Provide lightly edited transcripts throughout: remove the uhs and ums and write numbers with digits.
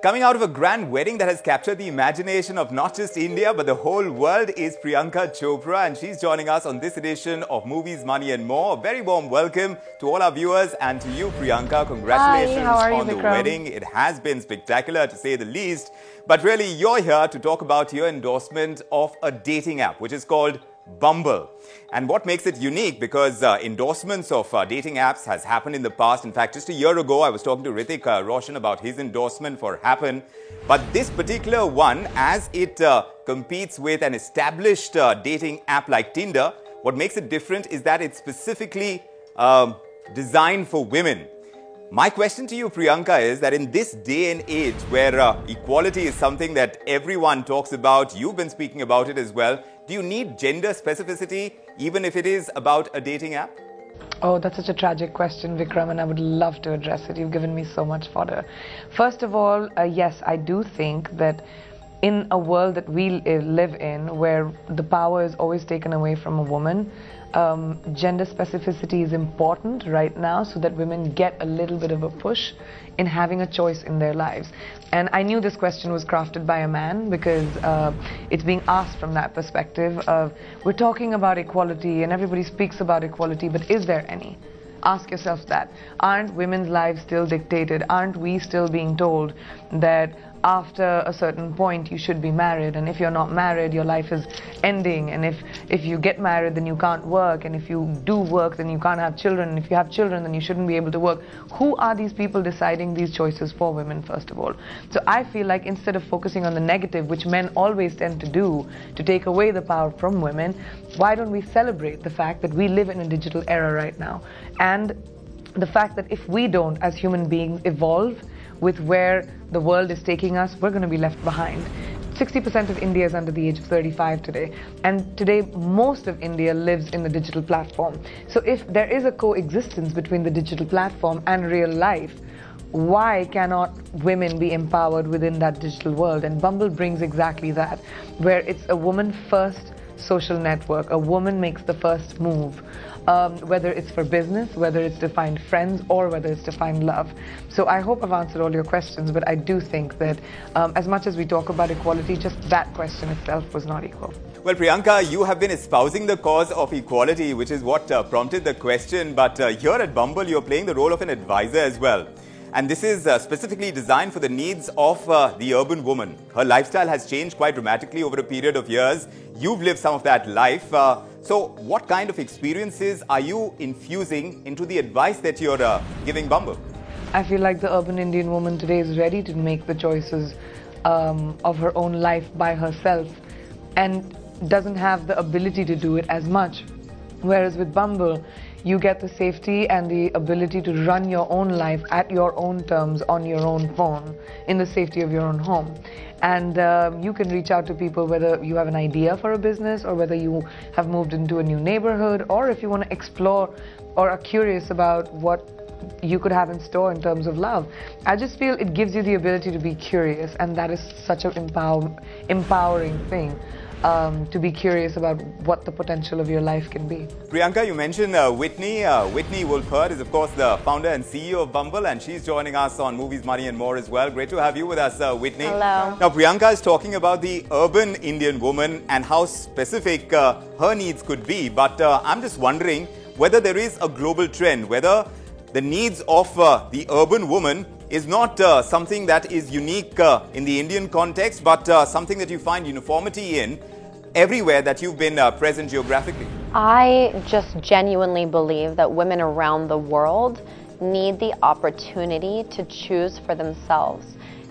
Coming out of a grand wedding that has captured the imagination of not just India but the whole world is Priyanka Chopra, and she's joining us on this edition of Movies, Money and More. A very warm welcome to all our viewers and to you, Priyanka. Congratulations on the wedding. It has been spectacular to say the least. But really, you're here to talk about your endorsement of a dating app which is called Bumble. And what makes it unique, because endorsements of dating apps has happened in the past. In fact, just a year ago, I was talking to Hrithik Roshan about his endorsement for Happen. But this particular one, as it competes with an established dating app like Tinder, what makes it different is that it's specifically designed for women. My question to you, Priyanka, is that in this day and age where equality is something that everyone talks about, you've been speaking about it as well, do you need gender specificity even if it is about a dating app? Oh, that's such a tragic question, Vikram, and I would love to address it. You've given me so much fodder. First of all, yes, I do think that in a world that we live in, where the power is always taken away from a woman, gender specificity is important right now so that women get a little bit of a push in having a choice in their lives. And I knew this question was crafted by a man because it's being asked from that perspective of, we're talking about equality and everybody speaks about equality, but is there any? Ask yourself that. Aren't women's lives still dictated? Aren't we still being told that after a certain point you should be married, and if you're not married your life is ending, and if you get married then you can't work, and if you do work then you can't have children, and if you have children then you shouldn't be able to work? Who are these people deciding these choices for women, first of all? So I feel like instead of focusing on the negative, which men always tend to do to take away the power from women, why don't we celebrate the fact that we live in a digital era right now, and the fact that if we don't as human beings evolve with where the world is taking us, we're going to be left behind. 60% of India is under the age of 35 today, and today most of India lives in the digital platform. So if there is a coexistence between the digital platform and real life, why cannot women be empowered within that digital world? And Bumble brings exactly that, where it's a woman-first social network. A woman makes the first move, whether it's for business, whether it's to find friends, or whether it's to find love. So I hope I've answered all your questions, but I do think that as much as we talk about equality, just that question itself was not equal. Well, Priyanka, you have been espousing the cause of equality, which is what prompted the question. But here at Bumble, you're playing the role of an advisor as well. And this is specifically designed for the needs of the urban woman. Her lifestyle has changed quite dramatically over a period of years. You've lived some of that life. So what kind of experiences are you infusing into the advice that you're giving Bumble? I feel like the urban Indian woman today is ready to make the choices of her own life by herself and doesn't have the ability to do it as much. Whereas with Bumble, you get the safety and the ability to run your own life at your own terms on your own phone in the safety of your own home. And you can reach out to people whether you have an idea for a business, or whether you have moved into a new neighborhood, or if you want to explore or are curious about what you could have in store in terms of love. I just feel it gives you the ability to be curious, and that is such an empowering thing. To be curious about what the potential of your life can be. Priyanka, you mentioned Whitney. Whitney Wolfe Herd is, of course, the founder and CEO of Bumble, and she's joining us on Movies, Money and More as well. Great to have you with us, Whitney. Hello. Now, Priyanka is talking about the urban Indian woman and how specific her needs could be. But I'm just wondering whether there is a global trend, whether the needs of the urban woman is not something that is unique in the Indian context, but something that you find uniformity in everywhere that you've been present geographically. I just genuinely believe that women around the world need the opportunity to choose for themselves.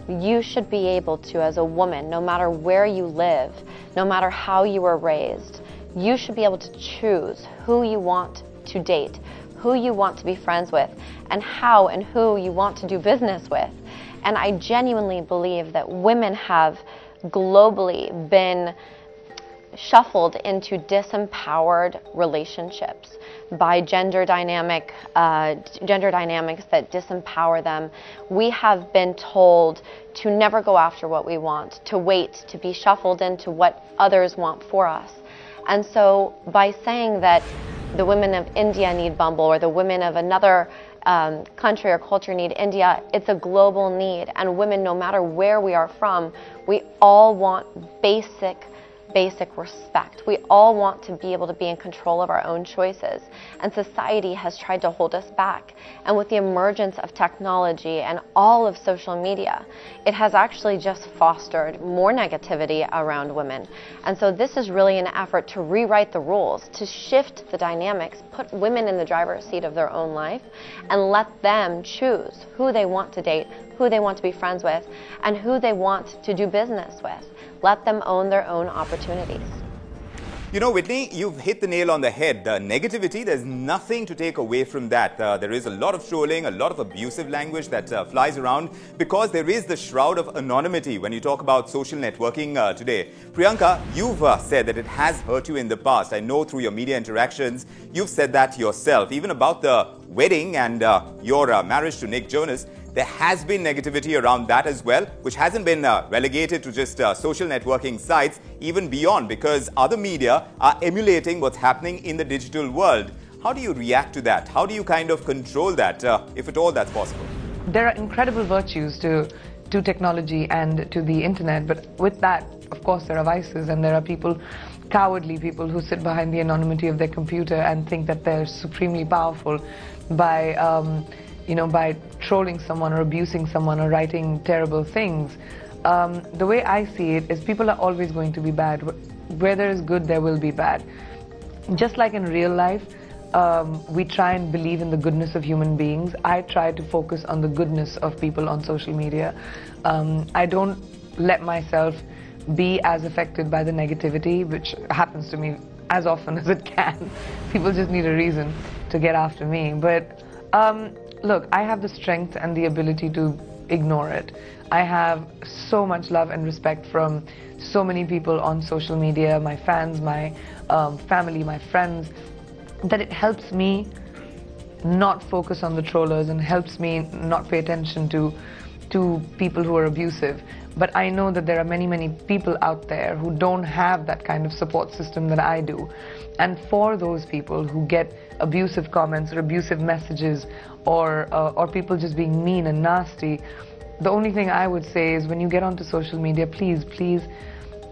You should be able to, as a woman, no matter where you live, no matter how you were raised, you should be able to choose who you want to date, who you want to be friends with, and how and who you want to do business with. And I genuinely believe that women have globally been shuffled into disempowered relationships by gender dynamics that disempower them. We have been told to never go after what we want, to wait, to be shuffled into what others want for us. And so by saying that the women of India need Bumble, or the women of another country or culture need India. It's a global need, and women, no matter where we are from, we all want basic respect. We all want to be able to be in control of our own choices, and society has tried to hold us back. And with the emergence of technology and all of social media, it has actually just fostered more negativity around women. And so this is really an effort to rewrite the rules, to shift the dynamics, put women in the driver's seat of their own life, and let them choose who they want to date, who they want to be friends with, and who they want to do business with. Let them own their own opportunities. You know, Whitney, you've hit the nail on the head. Negativity, there's nothing to take away from that. There is a lot of trolling, a lot of abusive language that flies around because there is the shroud of anonymity when you talk about social networking today. Priyanka, you've said that it has hurt you in the past. I know through your media interactions, you've said that yourself. Even about the wedding and your marriage to Nick Jonas, there has been negativity around that as well, which hasn't been relegated to just social networking sites, even beyond, because other media are emulating what's happening in the digital world. How do you react to that? How do you kind of control that, if at all that's possible? There are incredible virtues to technology and to the internet, but with that, of course, there are vices, and there are people, cowardly people, who sit behind the anonymity of their computer and think that they're supremely powerful by by trolling someone or abusing someone or writing terrible things. The way I see it is people are always going to be bad. Where there is good, there will be bad. Just like in real life, we try and believe in the goodness of human beings. I try to focus on the goodness of people on social media. I don't let myself be as affected by the negativity, which happens to me as often as it can. People just need a reason to get after me. But look, I have the strength and the ability to ignore it. I have so much love and respect from so many people on social media, my fans, my family, my friends, that it helps me not focus on the trollers and helps me not pay attention to people who are abusive. But I know that there are many, many people out there who don't have that kind of support system that I do. And for those people who get abusive comments or abusive messages or people just being mean and nasty, the only thing I would say is when you get onto social media, please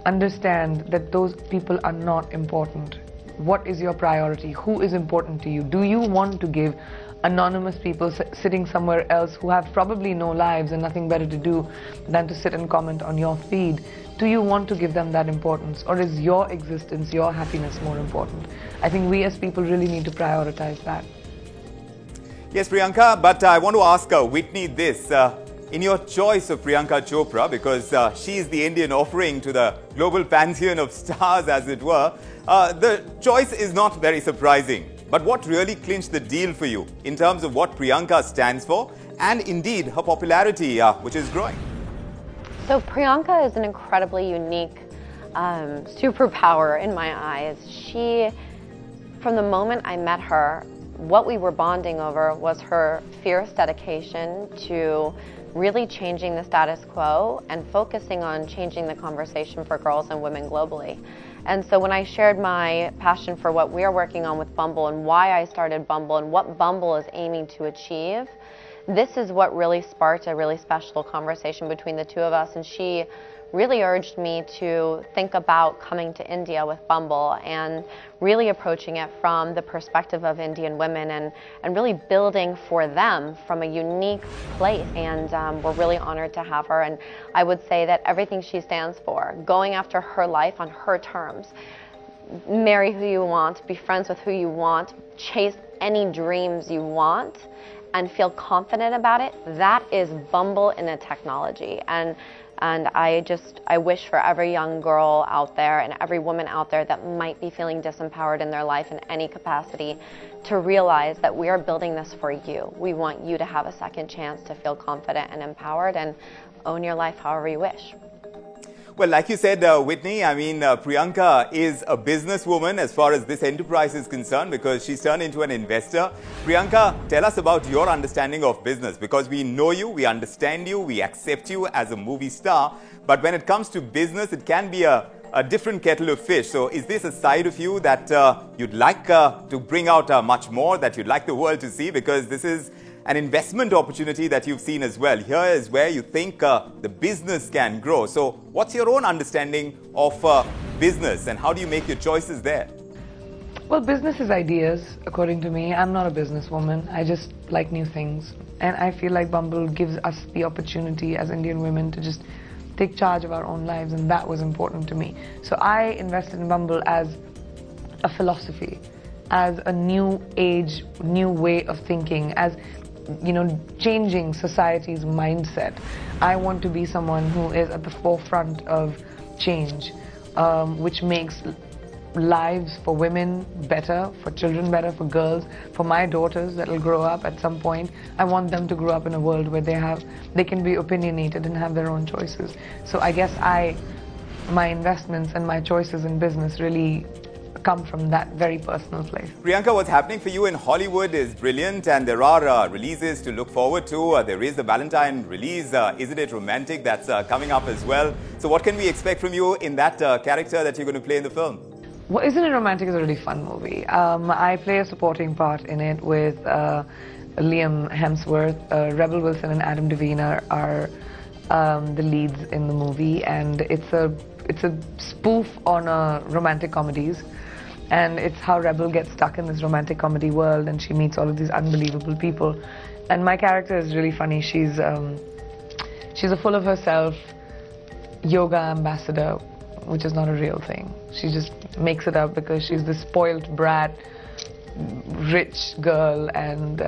understand that those people are not important. What is your priority? Who is important to you? Do you want to give anonymous people sitting somewhere else who have probably no lives and nothing better to do than to sit and comment on your feed, do you want to give them that importance? Or is your existence, your happiness more important? I think we as people really need to prioritize that. Yes, Priyanka, but I want to ask Whitney this. In your choice of Priyanka Chopra, because she is the Indian offering to the global pantheon of stars, as it were, the choice is not very surprising. But what really clinched the deal for you in terms of what Priyanka stands for and indeed her popularity, which is growing? So Priyanka is an incredibly unique superpower in my eyes. She, from the moment I met her, what we were bonding over was her fierce dedication to really changing the status quo and focusing on changing the conversation for girls and women globally. And so when I shared my passion for what we are working on with Bumble and why I started Bumble and what Bumble is aiming to achieve, this is what really sparked a really special conversation between the two of us. And she really urged me to think about coming to India with Bumble and really approaching it from the perspective of Indian women and really building for them from a unique place. And we're really honored to have her. And I would say that everything she stands for, going after her life on her terms, marry who you want, be friends with who you want, chase any dreams you want, and feel confident about it, that is Bumble in a technology. And I wish for every young girl out there and every woman out there that might be feeling disempowered in their life in any capacity to realize that we are building this for you. We want you to have a second chance to feel confident and empowered and own your life however you wish. Well, like you said, Whitney, I mean, Priyanka is a businesswoman as far as this enterprise is concerned because she's turned into an investor. Priyanka, tell us about your understanding of business because we know you, we understand you, we accept you as a movie star. But when it comes to business, it can be a different kettle of fish. So is this a side of you that you'd like to bring out much more, that you'd like the world to see? Because this is an investment opportunity that you've seen as well. Here is where you think the business can grow. So what's your own understanding of business and how do you make your choices there? Well, business is ideas, according to me. I'm not a businesswoman. I just like new things. And I feel like Bumble gives us the opportunity as Indian women to just take charge of our own lives, and that was important to me. So I invested in Bumble as a philosophy, as a new age, new way of thinking, as, you know, changing society's mindset. I want to be someone who is at the forefront of change, which makes lives for women better, for children better, for girls, for my daughters that will grow up at some point. I want them to grow up in a world where they can be opinionated and have their own choices. So I guess my investments and my choices in business really come from that very personal place. Priyanka, what's happening for you in Hollywood is brilliant, and there are releases to look forward to. There is the Valentine release, Isn't It Romantic, that's coming up as well. So what can we expect from you in that character that you're going to play in the film? Well, Isn't It Romantic is a really fun movie. I play a supporting part in it with Liam Hemsworth. Rebel Wilson and Adam Devine are the leads in the movie, and it's a spoof on romantic comedies, and it's how Rebel gets stuck in this romantic comedy world, and she meets all of these unbelievable people. And my character is really funny. She's a full of herself yoga ambassador, which is not a real thing. She just makes it up because she's this spoiled brat, rich girl, and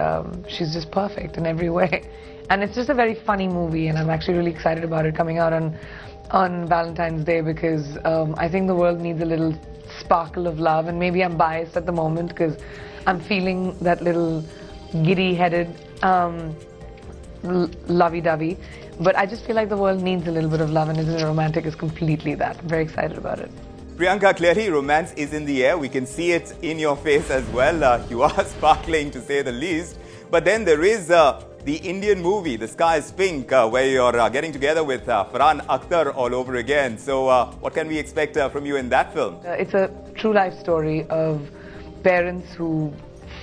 she's just perfect in every way. And it's just a very funny movie, and I'm actually really excited about it coming out on Valentine's Day, because I think the world needs a little sparkle of love, and maybe I'm biased at the moment because I'm feeling that little giddy-headed lovey-dovey. But I just feel like the world needs a little bit of love, and Isn't It Romantic is completely that. I'm very excited about it. Priyanka, clearly romance is in the air. We can see it in your face as well. You are sparkling, to say the least. But then there is the Indian movie, The Sky is Pink, where you're getting together with Farhan Akhtar all over again. So what can we expect from you in that film? It's a true life story of parents who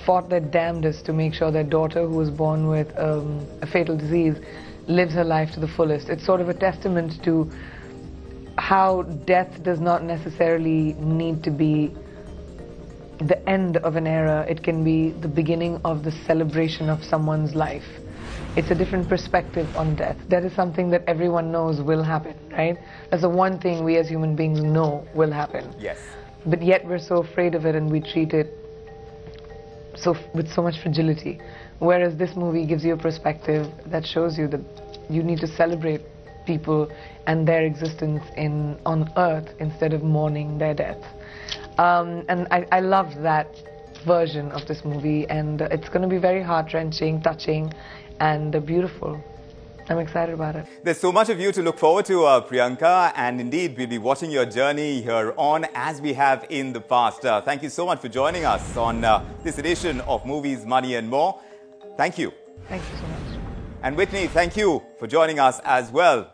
fought their damnedest to make sure their daughter, who was born with a fatal disease, lives her life to the fullest. It's sort of a testament to how death does not necessarily need to be the end of an era. It can be the beginning of the celebration of someone's life. It's a different perspective on death. That is something that everyone knows will happen, right? That's the one thing we as human beings know will happen. Yes. But yet we're so afraid of it, and we treat it with so much fragility. Whereas this movie gives you a perspective that shows you that you need to celebrate people and their existence on Earth instead of mourning their death. And I love that version of this movie, and it's going to be very heart-wrenching, touching, and beautiful. I'm excited about it. There's so much of you to look forward to, Priyanka, and indeed we'll be watching your journey here on as we have in the past. Thank you so much for joining us on this edition of Movies, Money and More. Thank you. Thank you so much. And Whitney, thank you for joining us as well.